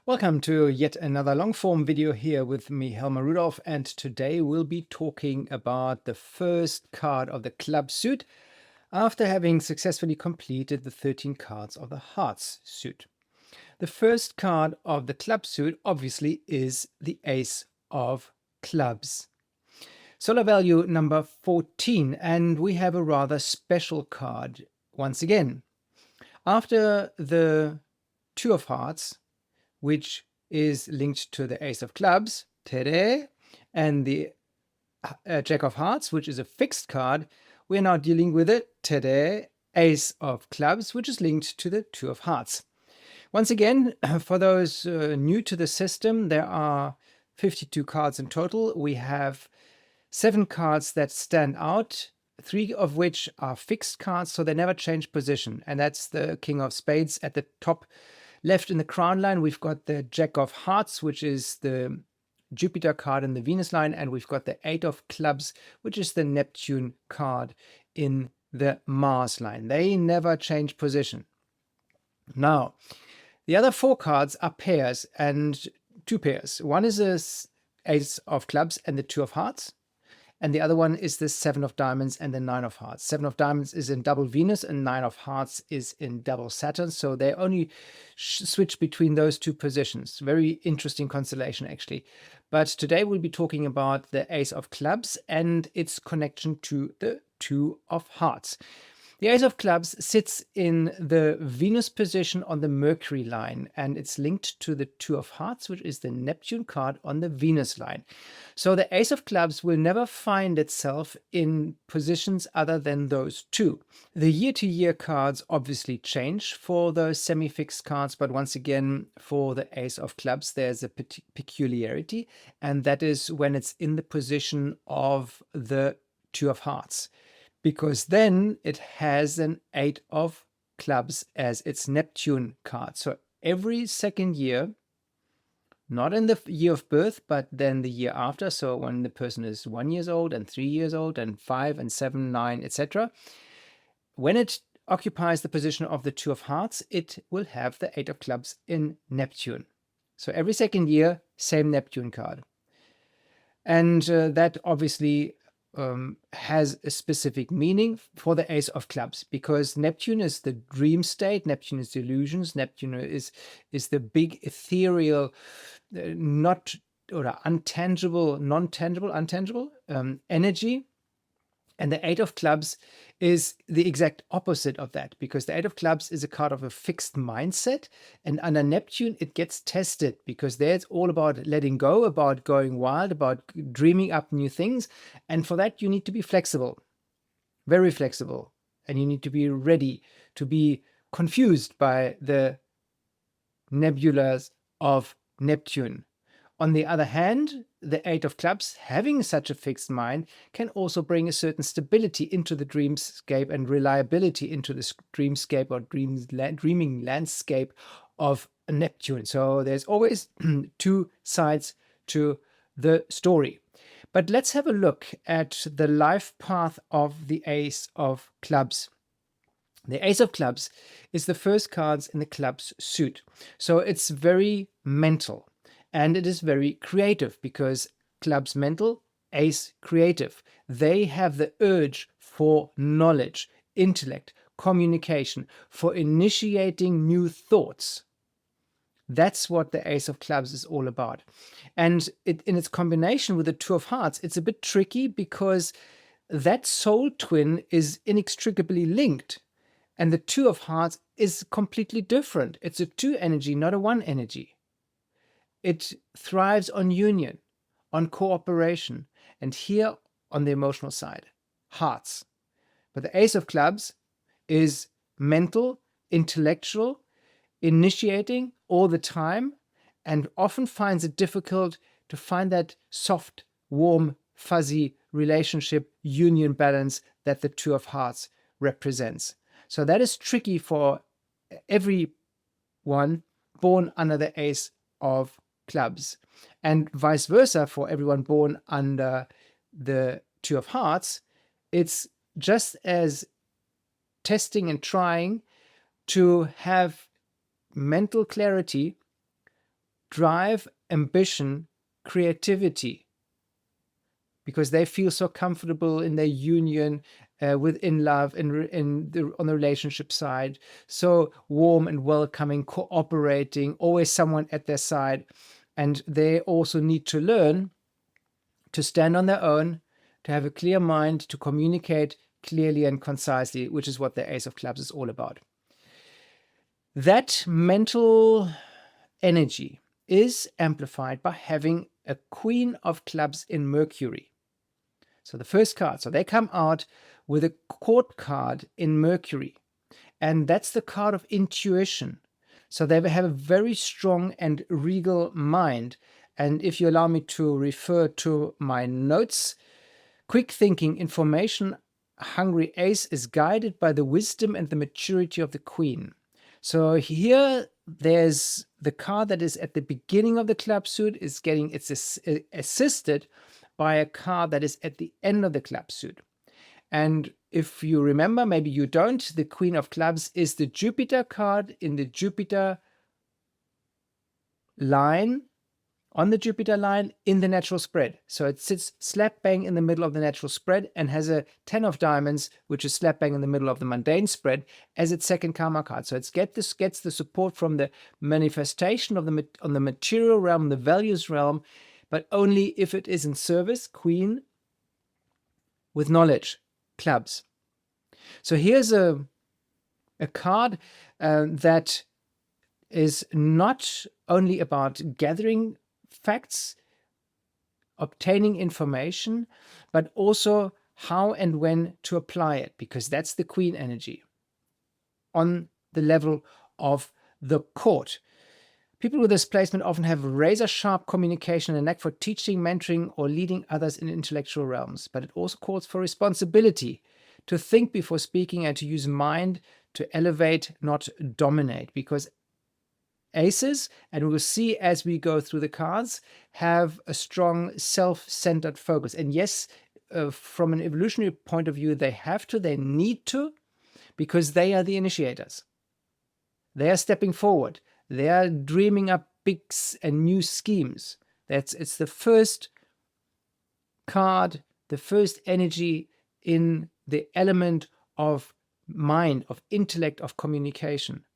Welcome to yet another long-form video here with me, Helmar Rudolph, and today we'll be talking about the first card of the club suit after having successfully completed the 13 cards of the hearts suit. The first card of the club suit obviously is the Ace of Clubs. Solar value number 14, and we have a rather special card once again. After the Two of Hearts, which is linked to the Ace of Clubs, tere, and the Jack of Hearts, which is a fixed card, we're now dealing with it, tere, Ace of Clubs, which is linked to the Two of Hearts. Once again, for those new to the system, there are 52 cards in total. We have 7 cards that stand out, 3 of which are fixed cards, so they never change position, and that's the King of Spades at the top left in the crown line. We've got the Jack of Hearts, which is the Jupiter card in the Venus line, and we've got the Eight of Clubs, which is the Neptune card in the Mars line. They never change position. Now, the other 4 cards are pairs, and 2 pairs. One is the Ace of Clubs and the Two of Hearts, and the other one is the 7 of Diamonds and the 9 of Hearts. 7 of Diamonds is in double Venus and 9 of Hearts is in double Saturn. So they only switch between those 2 positions. Very interesting constellation, actually. But today we'll be talking about the Ace of Clubs and its connection to the Two of Hearts. The Ace of Clubs sits in the Venus position on the Mercury line, and it's linked to the Two of Hearts, which is the Neptune card on the Venus line. So the Ace of Clubs will never find itself in positions other than those 2. The year-to-year cards obviously change for those semi-fixed cards, but once again, for the Ace of Clubs, there's a peculiarity, and that is when it's in the position of the Two of Hearts, because then it has an 8 of Clubs as its Neptune card. So every second year, not in the year of birth, but then the year after, so when the person is 1 year old and 3 years old and 5 and 7, 9, etc., when it occupies the position of the Two of Hearts, it will have the 8 of Clubs in Neptune. So every second year, same Neptune card. And that obviously has a specific meaning for the Ace of Clubs, because Neptune is the dream state, Neptune is illusions, Neptune is the big ethereal, untangible energy. And the Eight of Clubs is the exact opposite of that, because the Eight of Clubs is a card of a fixed mindset. And under Neptune, it gets tested, because there it's all about letting go, about going wild, about dreaming up new things. And for that, you need to be flexible, very flexible. And you need to be ready to be confused by the nebulas of Neptune. On the other hand, the Eight of Clubs, having such a fixed mind, can also bring a certain stability into the dreamscape and reliability into the dreamscape or dreaming landscape of Neptune. So there's always 2 sides to the story. But let's have a look at the life path of the Ace of Clubs. The Ace of Clubs is the first cards in the clubs suit. So it's very mental. And it is very creative, because Clubs mental, Ace creative. They have the urge for knowledge, intellect, communication, for initiating new thoughts. That's what the Ace of Clubs is all about. And in its combination with the Two of Hearts, it's a bit tricky, because that soul twin is inextricably linked. And the Two of Hearts is completely different. It's a 2 energy, not a 1 energy. It thrives on union, on cooperation, and here on the emotional side, hearts. But the Ace of Clubs is mental, intellectual, initiating all the time, and often finds it difficult to find that soft, warm, fuzzy relationship, union balance that the Two of Hearts represents. So that is tricky for everyone born under the Ace of Clubs, and vice versa for everyone born under the Two of Hearts. It's just as testing and trying to have mental clarity drive, ambition, creativity, because they feel so comfortable in their union, within love, on the relationship side, so warm and welcoming, cooperating, always someone at their side. And they also need to learn to stand on their own, to have a clear mind, to communicate clearly and concisely, which is what the Ace of Clubs is all about. That mental energy is amplified by having a Queen of Clubs in Mercury. So the first card, so they come out with a court card in Mercury, and that's the card of intuition. So they have a very strong and regal mind. And if you allow me to refer to my notes, quick thinking, information hungry ace is guided by the wisdom and the maturity of the queen. So here there's the card that is at the beginning of the club suit is getting assisted by a card that is at the end of the club suit. And if you remember, maybe you don't, the Queen of Clubs is the Jupiter card in the Jupiter line, on the Jupiter line in the natural spread. So it sits slap bang in the middle of the natural spread and has a 10 of diamonds, which is slap bang in the middle of the mundane spread, as its second karma card. So it gets the support from the manifestation of on the material realm, the values realm, but only if it is in service, Queen, with knowledge, clubs. So here's a card that is not only about gathering facts, obtaining information, but also how and when to apply it, because that's the Queen energy on the level of the court. People with this placement often have razor-sharp communication and a knack for teaching, mentoring, or leading others in intellectual realms. But it also calls for responsibility, to think before speaking and to use mind to elevate, not dominate. Because aces, and we'll see as we go through the cards, have a strong self-centered focus. And yes, from an evolutionary point of view, they need to, because they are the initiators. They are stepping forward. They are dreaming up big and new schemes. It's the first card, the first energy in the element of mind, of intellect, of communication.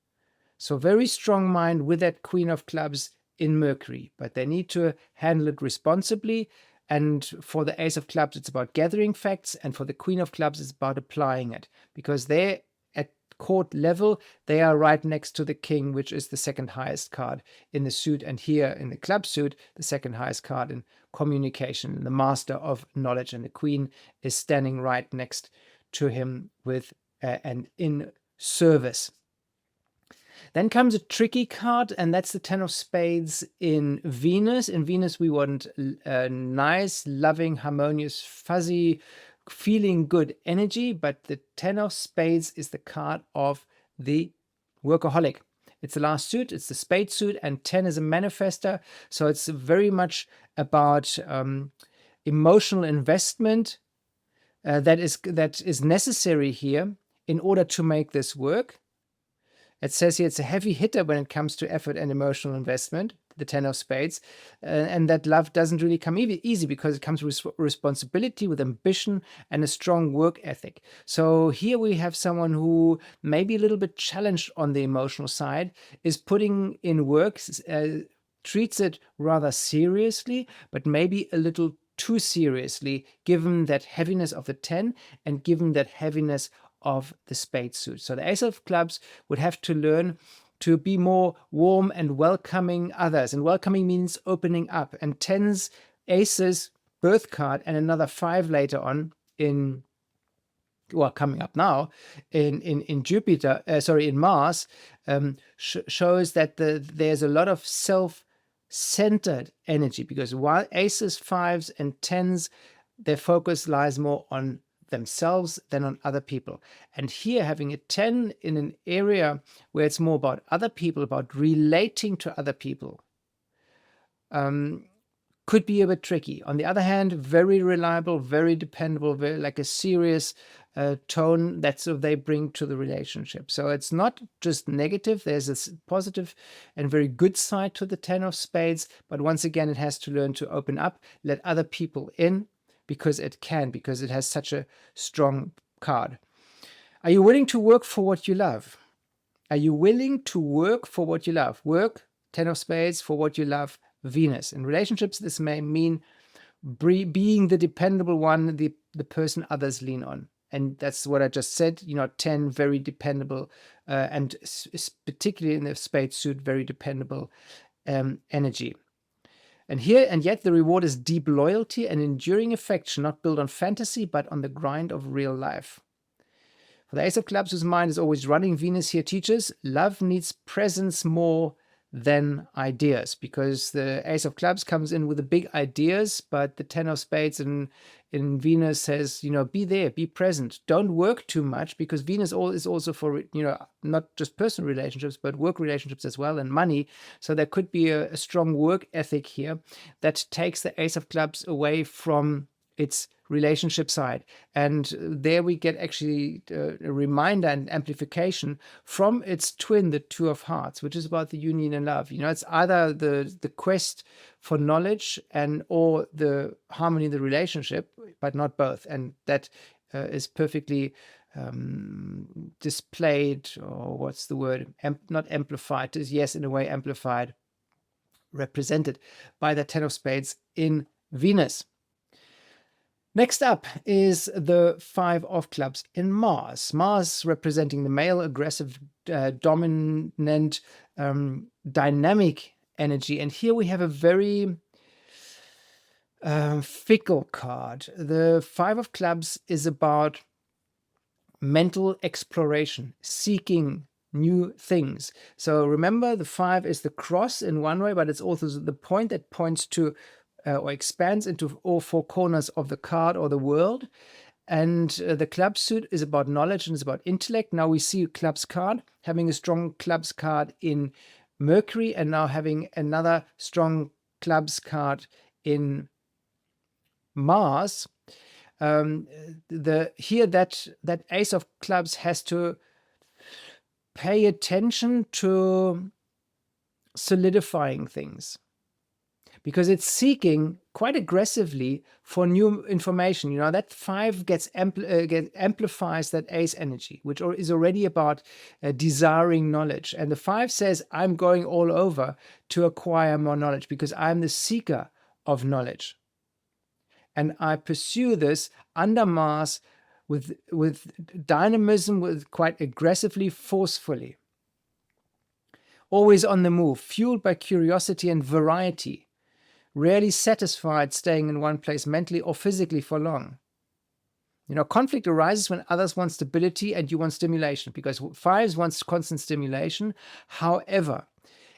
So very strong mind with that Queen of Clubs in Mercury, but they need to handle it responsibly. And for the Ace of Clubs, it's about gathering facts, and for the Queen of Clubs, it's about applying it, because they're at court level, they are right next to the King, which is the second highest card in the suit, and here in the club suit, the second highest card in communication, the Master of Knowledge, and the Queen is standing right next to him with and in service. Then comes a tricky card, and that's the 10 of Spades in Venus. In Venus, we want a nice, loving, harmonious, fuzzy, feeling good energy, but the 10 of Spades is the card of the workaholic. It's the last suit, it's the spade suit, and 10 is a manifester. So it's very much about emotional investment that is necessary here in order to make this work. It says here it's a heavy hitter when it comes to effort and emotional investment, the 10 of Spades, and that love doesn't really come easy, because it comes with responsibility, with ambition, and a strong work ethic. So here we have someone who may be a little bit challenged on the emotional side, is putting in work, treats it rather seriously, but maybe a little too seriously, given that heaviness of the 10 and given that heaviness of the spade suit. So the Ace of Clubs would have to learn to be more warm and welcoming others. And welcoming means opening up. And 10's Aces birth card and another 5 later on in, well, coming up now in Jupiter, in Mars, shows that there's a lot of self-centered energy, because while Aces, 5s, and 10s, their focus lies more on themselves than on other people. And here, having a 10 in an area where it's more about other people, about relating to other people, could be a bit tricky. On the other hand, very reliable, very dependable, very like a serious tone that they bring to the relationship. So it's not just negative. There's a positive and very good side to the 10 of spades, but once again, it has to learn to open up, let other people in, because it has such a strong card. Are you willing to work for what you love? Are you willing to work for what you love? Work, 10 of spades, for what you love, Venus. In relationships, this may mean being the dependable one, the person others lean on. And that's what I just said, 10, very dependable, and particularly in the spade suit, very dependable energy. And yet the reward is deep loyalty and enduring affection, not built on fantasy, but on the grind of real life. For the Ace of Clubs, whose mind is always running, Venus here teaches love needs presence more than ideas, because the Ace of Clubs comes in with the big ideas, but the 10 of spades in Venus says, be there, be present, don't work too much, because Venus is also for, not just personal relationships, but work relationships as well, and money. So there could be a strong work ethic here that takes the Ace of Clubs away from its relationship side. And there we get actually a reminder and amplification from its twin, the Two of Hearts, which is about the union and love. It's either the quest for knowledge or the harmony in the relationship, but not both. And that is perfectly displayed, or what's the word? Not amplified, yes, in a way amplified, represented by the 10 of spades in Venus. Next up is the 5 of clubs in Mars. Mars representing the male, aggressive, dominant, dynamic energy. And here we have a very fickle card. The 5 of clubs is about mental exploration, seeking new things. So remember, the 5 is the cross in one way, but it's also the point that points to or expands into all 4 corners of the card or the world. And the club suit is about knowledge and it's about intellect. Now we see a clubs card having a strong clubs card in Mercury, and now having another strong clubs card in Mars. Here that Ace of Clubs has to pay attention to solidifying things, because it's seeking quite aggressively for new information. That 5 amplifies that Ace energy, which is already about desiring knowledge. And the 5 says, I'm going all over to acquire more knowledge, because I'm the seeker of knowledge. And I pursue this under Mars with dynamism, with quite aggressively, forcefully. Always on the move, fueled by curiosity and variety. Rarely satisfied staying in one place mentally or physically for long. Conflict arises when others want stability and you want stimulation, because 5s want constant stimulation. However,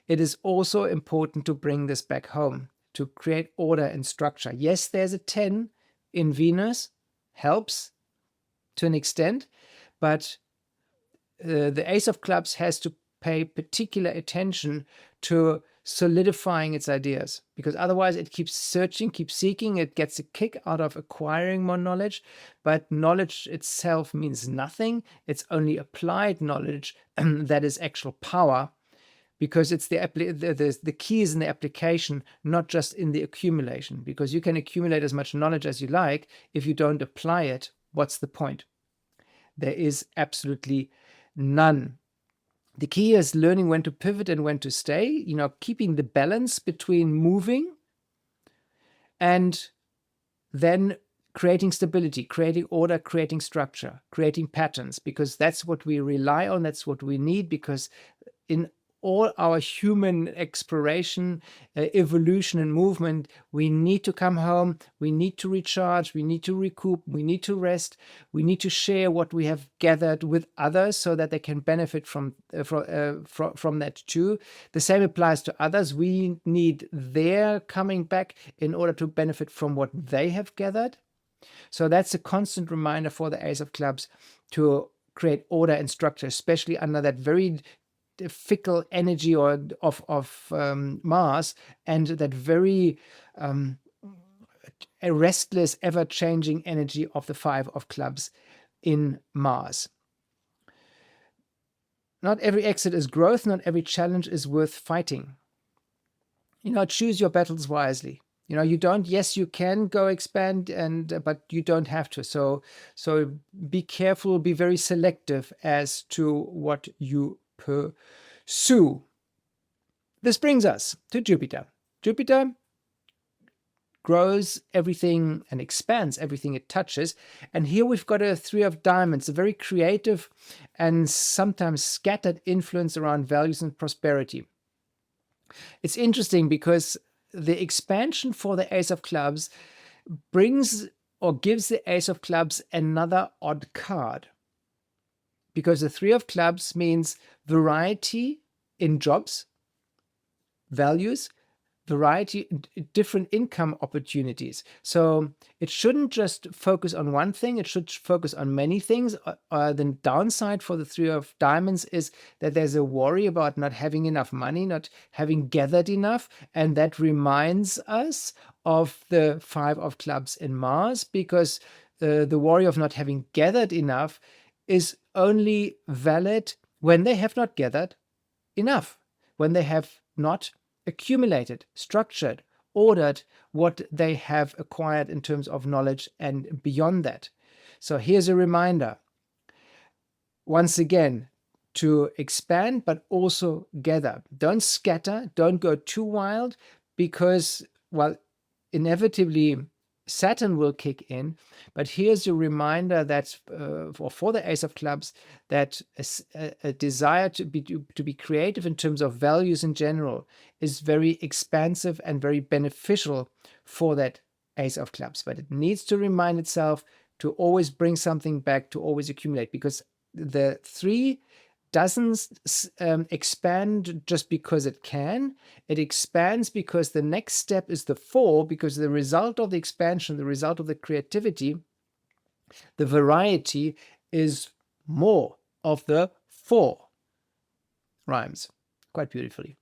it is also important to bring this back home, to create order and structure. Yes, there's a 10 in Venus, helps to an extent, but the Ace of Clubs has to pay particular attention to solidifying its ideas, because otherwise it keeps searching, keeps seeking. It gets a kick out of acquiring more knowledge, but knowledge itself means nothing. It's only applied knowledge that is actual power, because it's the key is in the application, not just in the accumulation. Because you can accumulate as much knowledge as you like. If you don't apply it, what's the point? There is absolutely none. The key is learning when to pivot and when to stay, keeping the balance between moving and then creating stability, creating order, creating structure, creating patterns, because that's what we rely on, that's what we need, because in all our human exploration, evolution and movement, we need to come home, we need to recharge, we need to recoup, we need to rest, we need to share what we have gathered with others so that they can benefit from that too. The same applies to others. We need their coming back in order to benefit from what they have gathered. So that's a constant reminder for the Ace of Clubs to create order and structure, especially under that very fickle energy of Mars, and that very restless, ever-changing energy of the 5 of Clubs in Mars. Not every exit is growth. Not every challenge is worth fighting. Choose your battles wisely. You don't. Yes, you can go expand, but you don't have to. So be careful. Be very selective as to what you pursue. This brings us to Jupiter. Jupiter grows everything and expands everything it touches. And here we've got a 3 of diamonds, a very creative and sometimes scattered influence around values and prosperity. It's interesting because the expansion for the Ace of Clubs brings or gives the Ace of Clubs another odd card. Because the 3 of Clubs means variety in jobs, values, variety, different income opportunities. So it shouldn't just focus on one thing, it should focus on many things. The downside for the 3 of diamonds is that there's a worry about not having enough money, not having gathered enough, and that reminds us of the 5 of clubs in Mars, because the worry of not having gathered enough is only valid when they have not gathered enough, when they have not accumulated, structured, ordered what they have acquired in terms of knowledge and beyond that. So here's a reminder, once again, to expand, but also gather. Don't scatter, don't go too wild, because, well, inevitably Saturn will kick in. But here's a reminder that for the Ace of Clubs, that a desire to be creative in terms of values in general is very expansive and very beneficial for that Ace of Clubs. But it needs to remind itself to always bring something back, to always accumulate, because the 3 doesn't expand just because it can. It expands because the next step is the 4, because the result of the expansion, the result of the creativity, the variety is more of the 4. Rhymes quite beautifully.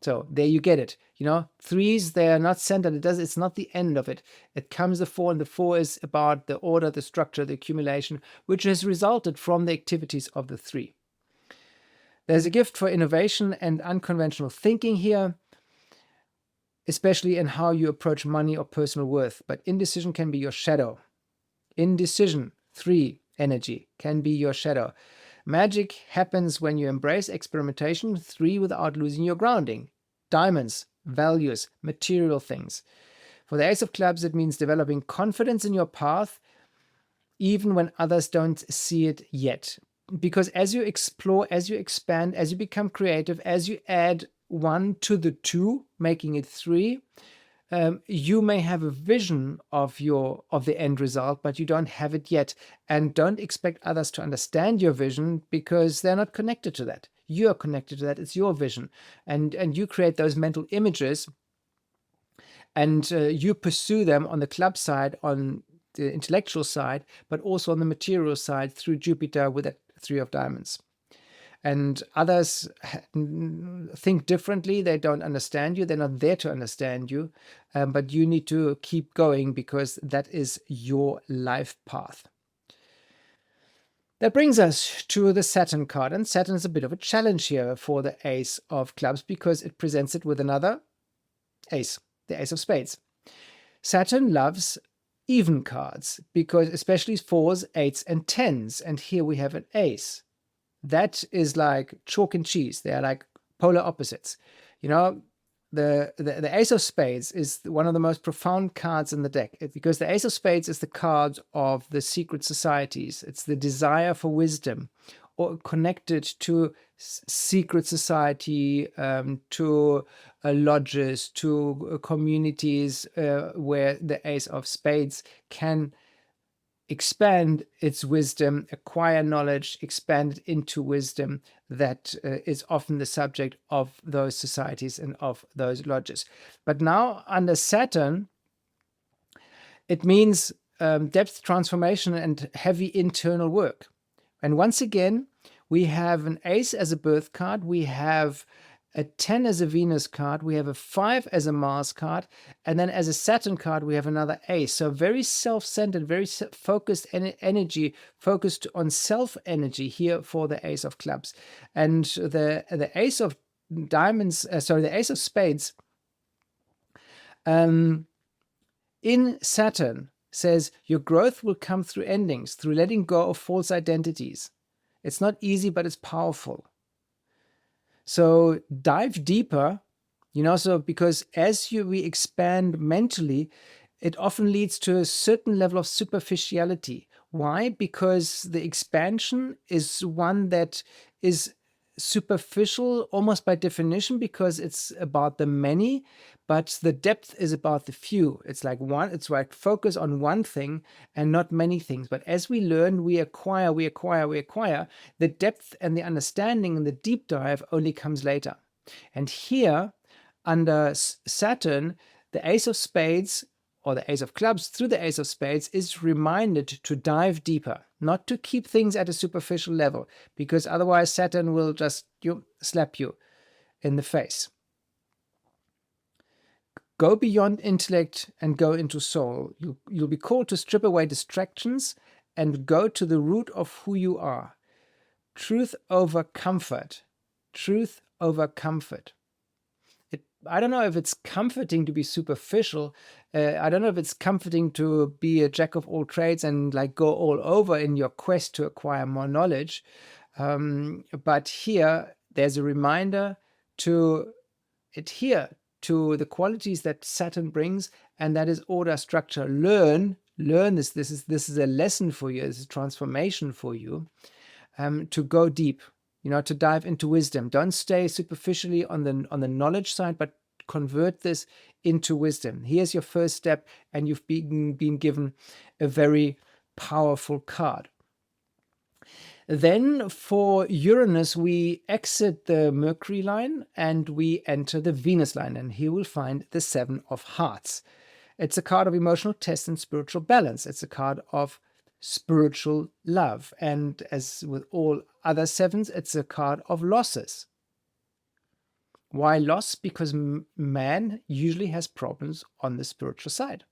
So there you get it. 3s, they are not centered. It's not the end of it. It comes the 4, and the 4 is about the order, the structure, the accumulation, which has resulted from the activities of the 3. There's a gift for innovation and unconventional thinking here, especially in how you approach money or personal worth. But indecision can be your shadow. Indecision, 3 energy, can be your shadow. Magic happens when you embrace experimentation, 3, without losing your grounding. Diamonds, values, material things. For the Ace of Clubs, it means developing confidence in your path, even when others don't see it yet. Because as you explore, as you expand, as you become creative, as you add 1 to the 2, making it 3, you may have a vision of the end result, but you don't have it yet. And don't expect others to understand your vision, because they're not connected to that. You are connected to that. It's your vision. And you create those mental images, and you pursue them on the club side, on the intellectual side, but also on the material side through Jupiter with that 3 of diamonds. And others think differently. They don't understand you. They're not there to understand you. But you need to keep going, because that is your life path. That brings us to the Saturn card. And Saturn is a bit of a challenge here for the Ace of Clubs, because it presents it with another ace, the Ace of Spades. Saturn loves even cards, because especially 4s, 8s, and 10s. And here we have an ace. That is like chalk and cheese. They are like polar opposites. The Ace of Spades is one of the most profound cards in the deck, because the Ace of Spades is the card of the secret societies. It's the desire for wisdom, or connected to secret society, to lodges, to communities where the Ace of Spades can expand its wisdom, acquire knowledge, expand it into wisdom that is often the subject of those societies and of those lodges. But now under Saturn, it means depth, transformation, and heavy internal work. And once again, we have an ace as a birth card. We have a 10 as a Venus card, we have a 5 as a Mars card, and then as a Saturn card, we have another ace. So very self-centered, very focused energy, focused on self-energy here for the Ace of Clubs. And the Ace of Diamonds, the Ace of Spades, in Saturn says your growth will come through endings, through letting go of false identities. It's not easy, but it's powerful. So dive deeper, so because as we expand mentally, it often leads to a certain level of superficiality. Why? Because the expansion is one that is superficial almost by definition, because it's about the many, but the depth is about the few. It's like focus on one thing and not many things. But as we learn, we acquire, the depth and the understanding and the deep dive only comes later. And here, under Saturn, the Ace of Spades, or the Ace of Clubs through the Ace of Spades, is reminded to dive deeper, not to keep things at a superficial level, because otherwise Saturn will just slap you in the face. Go beyond intellect and go into soul. You'll be called to strip away distractions and go to the root of who you are. Truth over comfort. Truth over comfort. I don't know if it's comforting to be superficial. I don't know if it's comforting to be a jack of all trades and go all over in your quest to acquire more knowledge. But here, there's a reminder to adhere to the qualities that Saturn brings, and that is order, structure. Learn this. This is a lesson for you. It's a transformation for you, to go deep. To dive into wisdom. Don't stay superficially on the knowledge side, but convert this into wisdom. Here's your first step, and you've been given a very powerful card. Then for Uranus, we exit the Mercury line and we enter the Venus line, and here we'll find the Seven of Hearts. It's a card of emotional test and spiritual balance. It's a card of spiritual love, and as with all other sevens, it's a card of losses. Why loss? Because man usually has problems on the spiritual side,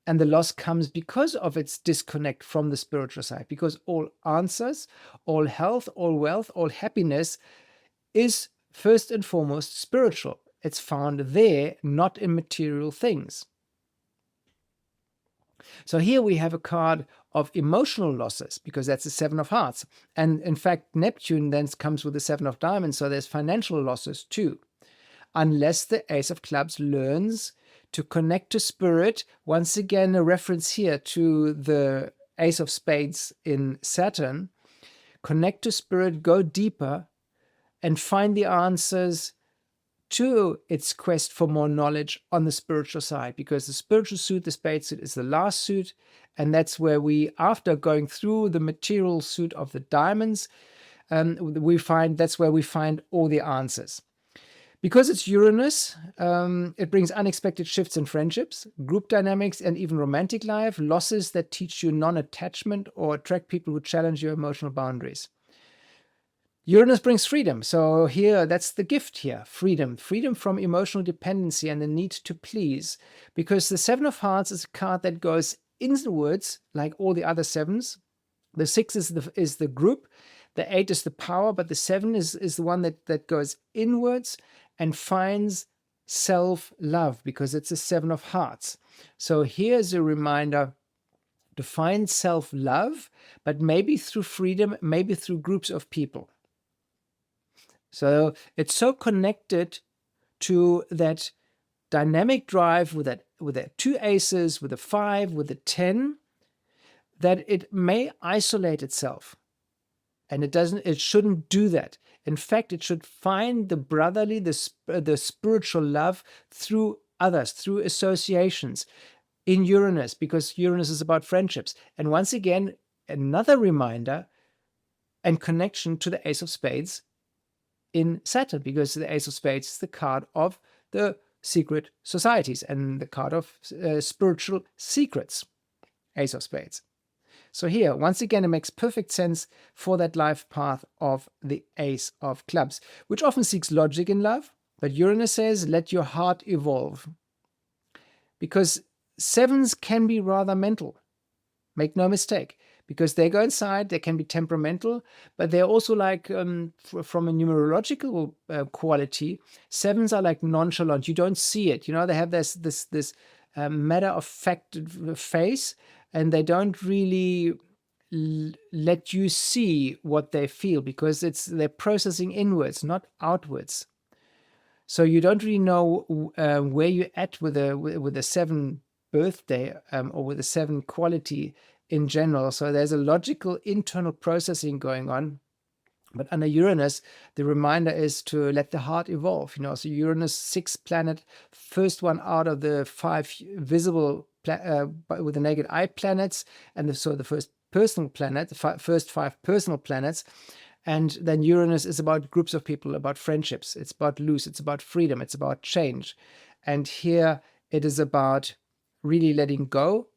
and the loss comes because of its disconnect from the spiritual side, because all answers, all health, all wealth, all happiness is first and foremost spiritual. It's found there, not in material things. So here we have a card of emotional losses, because that's the Seven of Hearts. And in fact, Neptune then comes with the Seven of Diamonds, so there's financial losses too. Unless the Ace of Clubs learns to connect to spirit, once again a reference here to the Ace of Spades in Saturn, connect to spirit, go deeper, and find the answers to its quest for more knowledge on the spiritual side, because the spiritual suit, the spade suit, is the last suit, and that's where we, after going through the material suit of the diamonds, that's where we find all the answers. Because it's Uranus, it brings unexpected shifts in friendships, group dynamics, and even romantic life, losses that teach you non-attachment or attract people who challenge your emotional boundaries. Uranus brings freedom. So here, that's the gift here, freedom. Freedom from emotional dependency and the need to please. Because the Seven of Hearts is a card that goes inwards, like all the other sevens. The 6 is the group. The 8 is the power, but the 7 is the one that goes inwards and finds self-love, because it's a 7 of Hearts. So here's a reminder to find self-love, but maybe through freedom, maybe through groups of people. So it's so connected to that dynamic drive with that 2 aces, with a 5, with a 10, that it may isolate itself. And it shouldn't do that. In fact, it should find the brotherly, the spiritual love through others, through associations in Uranus, because Uranus is about friendships. And once again, another reminder and connection to the Ace of Spades in Saturn, because the Ace of Spades is the card of the secret societies and the card of spiritual secrets, Ace of Spades. So here, once again, it makes perfect sense for that life path of the Ace of Clubs, which often seeks logic in love, but Uranus says, let your heart evolve. Because sevens can be rather mental. Make no mistake, because they go inside, they can be temperamental, but they're also like, from a numerological quality, sevens are like nonchalant. You don't see it. You know, they have this matter of fact face, and they don't really let you see what they feel, because they're processing inwards, not outwards. So you don't really know where you're at with a 7 birthday or with a 7 quality in general. So there's a logical internal processing going on. But under Uranus, the reminder is to let the heart evolve. You know, so Uranus, 6th planet, first one out of the 5 visible with the naked eye planets, and so the first personal planet, the first 5 personal planets. And then Uranus is about groups of people, about friendships. It's about loose, it's about freedom, it's about change. And here it is about really letting go.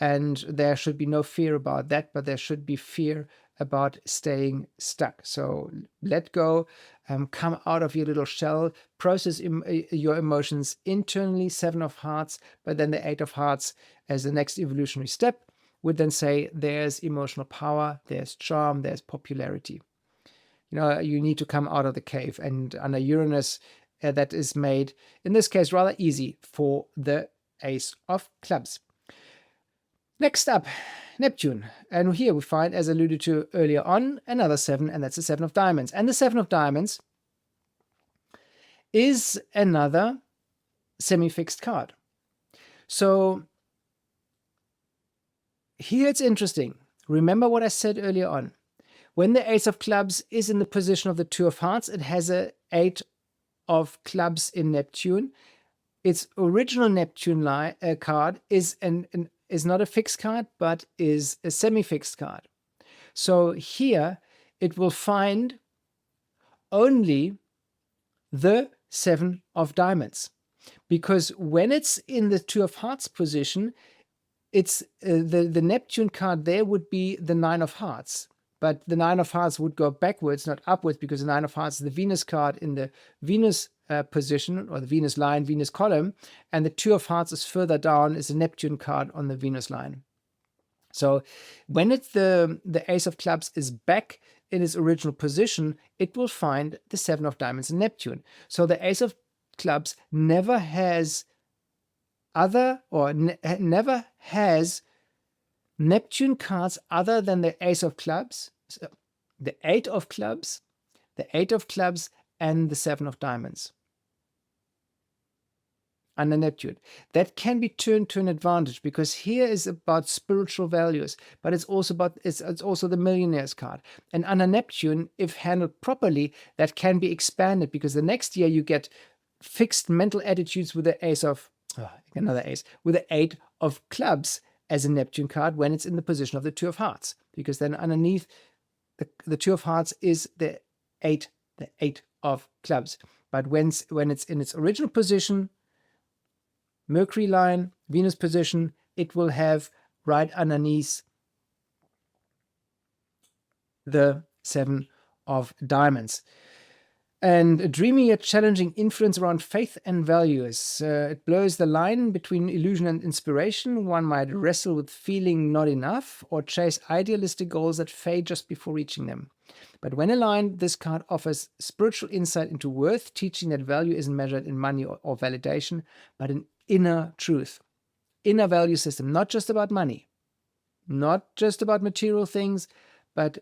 And there should be no fear about that, but there should be fear about staying stuck. So let go, come out of your little shell, process your emotions internally, 7 of Hearts, but then the 8 of Hearts as the next evolutionary step would then say there's emotional power, there's charm, there's popularity. You know, you need to come out of the cave. And under Uranus, that is made, in this case, rather easy for the Ace of Clubs. Next up, Neptune. And here we find, as alluded to earlier on, another 7, and that's the 7 of Diamonds. And the 7 of Diamonds is another semi-fixed card. So here it's interesting. Remember what I said earlier on. When the Ace of Clubs is in the position of the 2 of Hearts, it has a 8 of Clubs in Neptune. Its original Neptune card is not a fixed card, but is a semi-fixed card. So here it will find only the 7 of Diamonds, because when it's in the 2 of Hearts position, it's the Neptune card there would be the 9 of Hearts. But the 9 of Hearts would go backwards, not upwards, because the 9 of Hearts is the Venus card in the Venus position, or the Venus line, Venus column, and the 2 of Hearts is further down, is a Neptune card on the Venus line. So when it's the Ace of Clubs is back in its original position, it will find the 7 of Diamonds in Neptune. So the Ace of Clubs never has never has Neptune cards other than the Ace of Clubs, so the 8 of Clubs, the 8 of Clubs, and the 7 of Diamonds under Neptune. That can be turned to an advantage, because here is about spiritual values, but it's also about it's also the Millionaire's card. And under Neptune, if handled properly, that can be expanded, because the next year you get fixed mental attitudes with the Ace of another Ace with the 8 of Clubs as a Neptune card when it's in the position of the 2 of Hearts, because then underneath the 2 of Hearts is the 8 of Clubs. But when it's in its original position, Mercury line, Venus position, it will have right underneath the 7 of Diamonds. And a dreamy yet challenging influence around faith and values. It blurs the line between illusion and inspiration. One might wrestle with feeling not enough, or chase idealistic goals that fade just before reaching them. But when aligned, this card offers spiritual insight into worth, teaching that value isn't measured in money or validation, but in inner truth, inner value system, not just about money, not just about material things, but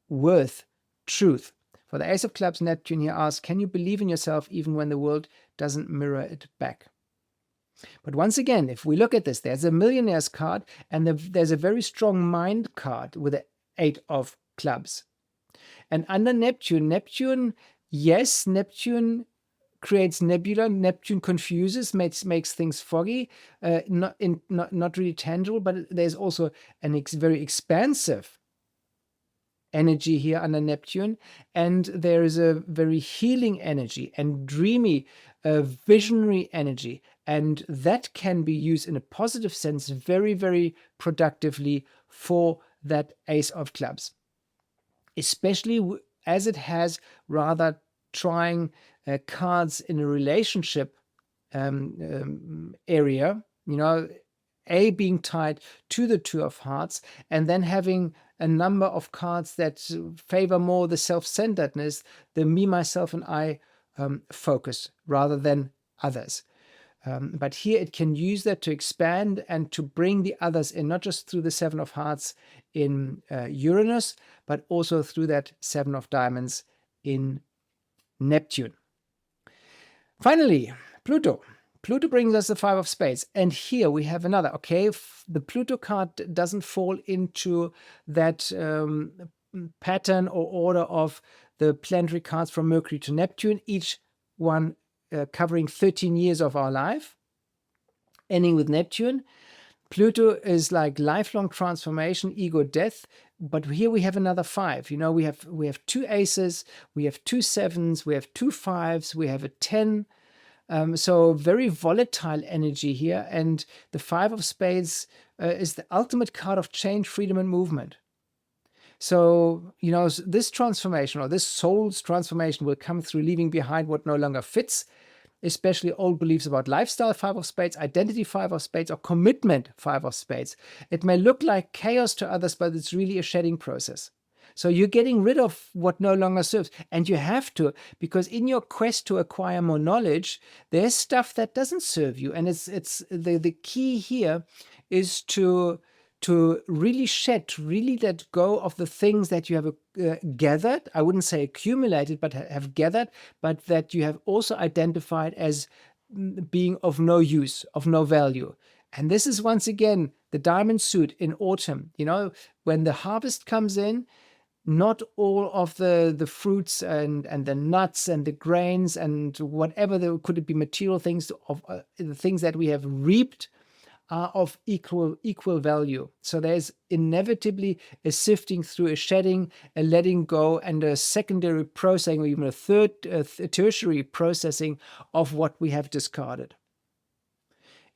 worth, truth. For the Ace of Clubs, Neptune here asks, can you believe in yourself even when the world doesn't mirror it back? But once again, if we look at this, there's a Millionaire's card, and there's a very strong mind card with the 8 of Clubs. And under Neptune, yes, Neptune creates nebula. Neptune confuses, makes things foggy, not really tangible, but there's also a very expansive energy here under Neptune, and there is a very healing energy and dreamy, visionary energy, and that can be used in a positive sense very, very productively for that ace of clubs, especially as it has rather trying cards in a relationship area, A being tied to the two of hearts, and then having a number of cards that favor more the self-centeredness, the me, myself, and I focus rather than others. But here it can use that to expand and to bring the others in, not just through the Seven of Hearts in Uranus, but also through that Seven of Diamonds in Neptune. Finally, Pluto. Pluto brings us the Five of Spades. And here we have another. Okay, the Pluto card doesn't fall into that pattern or order of the planetary cards from Mercury to Neptune, each one covering 13 years of our life, ending with Neptune. Pluto is like lifelong transformation, ego, death. But here we have another five. We have two aces, we have two sevens, we have two fives, we have a 10. So very volatile energy here. And the Five of Spades is the ultimate card of change, freedom, and movement. So, this transformation, or this soul's transformation, will come through leaving behind what no longer fits, especially old beliefs about lifestyle, Five of Spades, identity, Five of Spades, or commitment, Five of Spades. It may look like chaos to others, but it's really a shedding process. So you're getting rid of what no longer serves. And you have to, because in your quest to acquire more knowledge, there's stuff that doesn't serve you. And it's the key here is to really shed, to really let go of the things that you have gathered. I wouldn't say accumulated, but have gathered, but that you have also identified as being of no use, of no value. And this is once again the diamond suit in autumn. When the harvest comes in, not all of the fruits and the nuts and the grains and whatever there could be material things of the things that we have reaped are of equal value. So there's inevitably a sifting through, a shedding, a letting go, and a secondary processing, or even a tertiary processing of what we have discarded.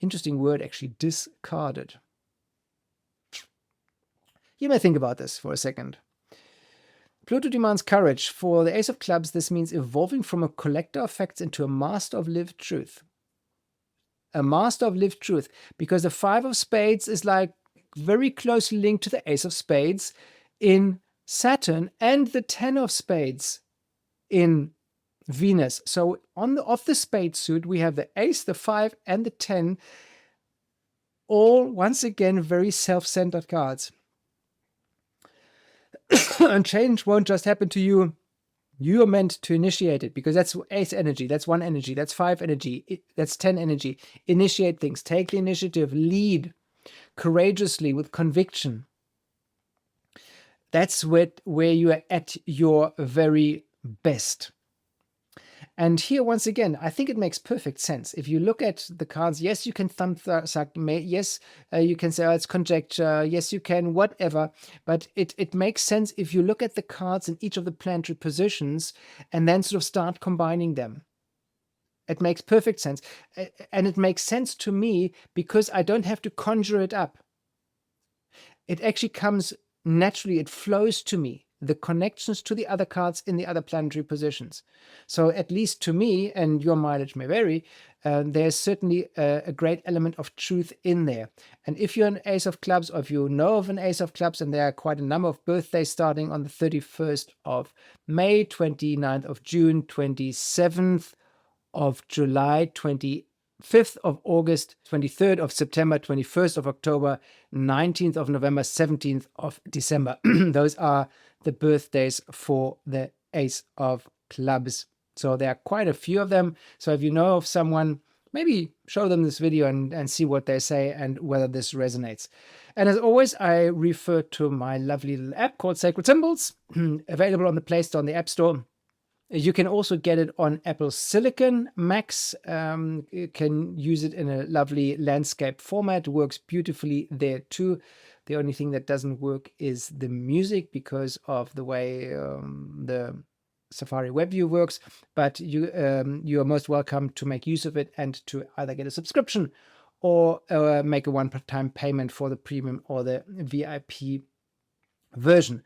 Interesting word, actually, discarded. You may think about this for a second. Pluto demands courage. For the Ace of Clubs, this means evolving from a collector of facts into a master of lived truth. A master of lived truth, because the Five of Spades is like very closely linked to the Ace of Spades in Saturn and the 10 of Spades in Venus. So of the spade suit, we have the Ace, the 5, and the 10, all once again very self-centered cards. And change won't just happen to you. You are meant to initiate it, because that's Ace energy, that's 1 energy, that's 5 energy, that's 10 energy. Initiate things, take the initiative, lead courageously with conviction. That's where you are at your very best. And here, once again, I think it makes perfect sense. If you look at the cards, yes, you can thumbsuck, yes, you can say, oh, it's conjecture, yes, you can, whatever. But it makes sense if you look at the cards in each of the planetary positions and then sort of start combining them. It makes perfect sense. And it makes sense to me because I don't have to conjure it up. It actually comes naturally, it flows to me. The connections to the other cards in the other planetary positions. So at least to me, and your mileage may vary, there's certainly a great element of truth in there. And if you're an Ace of Clubs, or if you know of an Ace of Clubs, and there are quite a number of birthdays starting on the 31st of May, 29th of June, 27th of July, 25th of August, 23rd of September, 21st of October, 19th of November, 17th of December. Those are the birthdays for the Ace of Clubs. So there are quite a few of them. So if you know of someone, maybe show them this video and see what they say and whether this resonates. And as always, I refer to my lovely little app called Sacred Symbols, available on the Play Store and the App Store. You can also get it on Apple Silicon Macs. You can use it in a lovely landscape format. It works beautifully there too. The only thing that doesn't work is the music because of the way the Safari web view works. But you are most welcome to make use of it and to either get a subscription or make a one-time payment for the premium or the VIP version.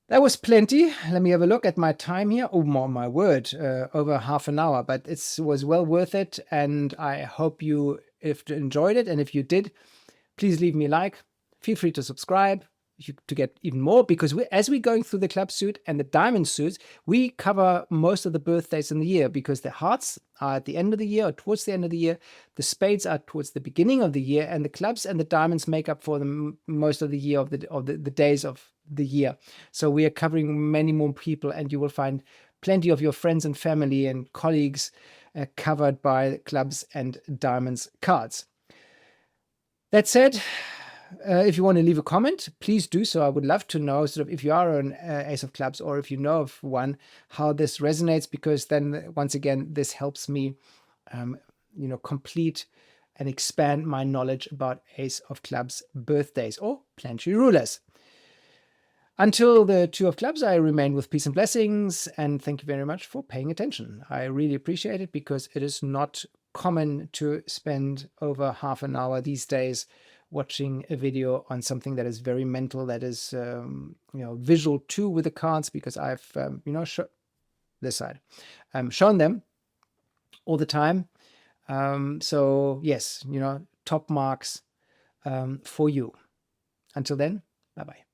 That was plenty. Let me have a look at my time here. Oh, my word, over half an hour, but it was well worth it. And I hope you enjoyed it. And if you did, please leave me a like. Feel free to subscribe to get even more, because as we're going through the club suit and the diamond suits, we cover most of the birthdays in the year, because the hearts are at the end of the year or towards the end of the year, the spades are towards the beginning of the year, and the clubs and the diamonds make up for the most of the year of the days of the year. So we are covering many more people, and you will find plenty of your friends and family and colleagues covered by clubs and diamonds cards. That said, if you want to leave a comment, please do so. I would love to know, sort of, if you are an Ace of Clubs, or if you know of one, how this resonates, because then once again, this helps me, complete and expand my knowledge about Ace of Clubs birthdays or planetary rulers. Until the Two of Clubs, I remain with peace and blessings, and thank you very much for paying attention. I really appreciate it, because it is not common to spend over half an hour these days watching a video on something that is very mental, that is visual too with the cards, because I've this side shown them all the time. So yes, top marks for you. Until then, bye bye.